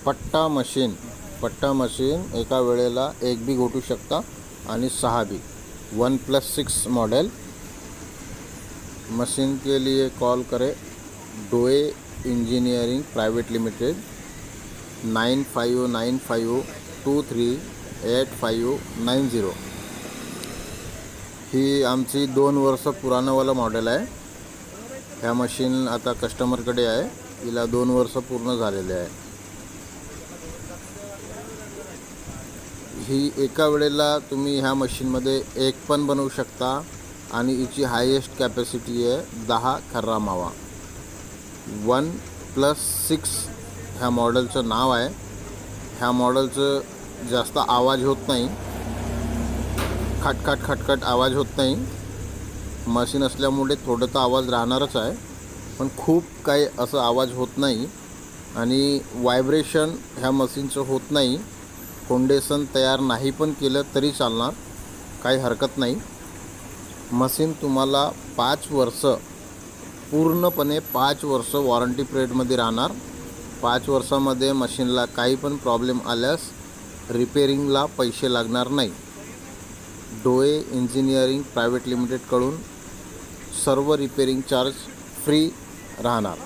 पट्टा मशीन एका वेळेला एक बी घोटू शकता आणि 6 बी। 1+6 मॉडल मशीन के लिए कॉल करें डोए इंजीनियरिंग प्राइवेट लिमिटेड 9595238590। ही आमची 2 वर्ष पुराणावाला मॉडेल आहे। ह्या मशीन आता कस्टमरकडे आहे, हिला 2 वर्ष पूर्ण झालेले आहे। ही एका वेळेला तुम्ही ह्या मशीनमध्ये एक पण बनवू शकता आणि हिची हायेस्ट कॅपॅसिटी आहे 10 खर्रा मावा। 1+6 ह्या मॉडेलचं नाव आहे। ह्या मॉडेलचं जास्त आवाज होत नाही, खटखट आवाज होत नाही। मशीन असल्यामुळे थोडं तर आवाज राहणारच आहे, पण खूप काही असं आवाज होत नाही आणि व्हायब्रेशन ह्या मशीनचं होत नाही। फाउंडेशन तयार नाही पण केलं तरी चालणार, काही हरकत नाही। मशीन तुम्हाला 5 वर्ष पूर्णपणे 5 वर्ष वॉरंटी पिरियडमध्ये राहणार। 5 वर्षामध्ये मशीनला काही पण प्रॉब्लेम आल्यास रिपेअरिंगला पैसे लागणार नाही। डोए इंजिनिअरिंग प्रायव्हेट लिमिटेडकडून सर्व रिपेअरिंग चार्ज फ्री राहणार।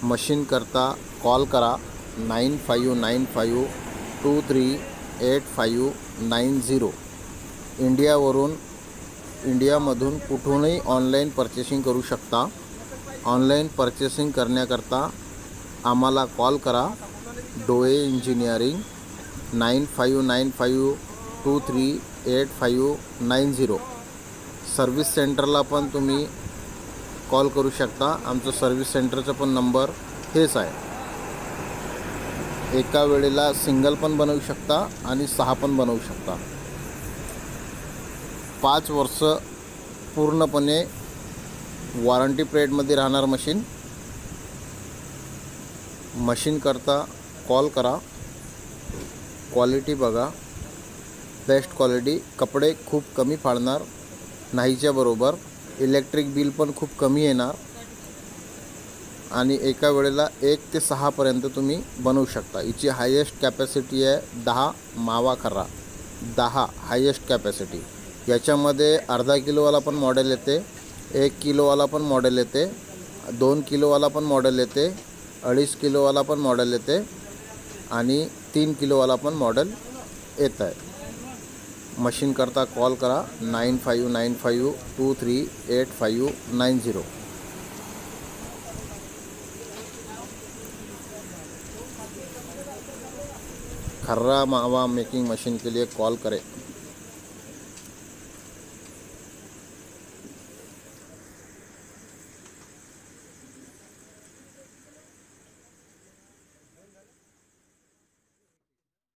मशीन करता कॉल करा 9595238590। इंडियामधून कुठूनही ऑनलाईन पर्चेसिंग करू शकता। ऑनलाईन पर्चेसिंग करण्याकरता आम्हाला कॉल करा डोए इंजिनिअरिंग 9595238590। सर्व्हिस सेंटरला पण तुम्ही कॉल करू शकता, आमचं सर्व्हिस सेंटरचा पण नंबर हेच आहे। एका वेळेला सिंगल पण बनवू शकता आणि 6 पण बनवू शकता। 5 वर्ष पूर्णपणे वॉरंटी पिरियडमध्ये राहणार मशीन करता कॉल करा। क्वालिटी बघा, बेस्ट क्वालिटी। कपडे खूप कमी फाडणार, नाहीच्या बरोबर। इलेक्ट्रिक बिल पण खूप कमी येणार आणि एका वेळेला 1 ते 6 पर्यंत तुम्ही बनवू शकता। हिची हायेस्ट कॅपॅसिटी आहे 10 मावा खर्रा, 10 हायेस्ट कॅपॅसिटी। याच्यामध्ये अर्धा किलोवाला पण मॉडेल येते, 1 किलोवाला पण मॉडेल येते, 2 किलोवाला पण मॉडेल येते, 2.5 किलोवाला पण मॉडेल येते आणि 3 किलोवाला पण मॉडेल येत आहे। मशीन करता कॉल करा 9595238590। खर्रा मावा मेकिंग मशीन के लिए कॉल करें।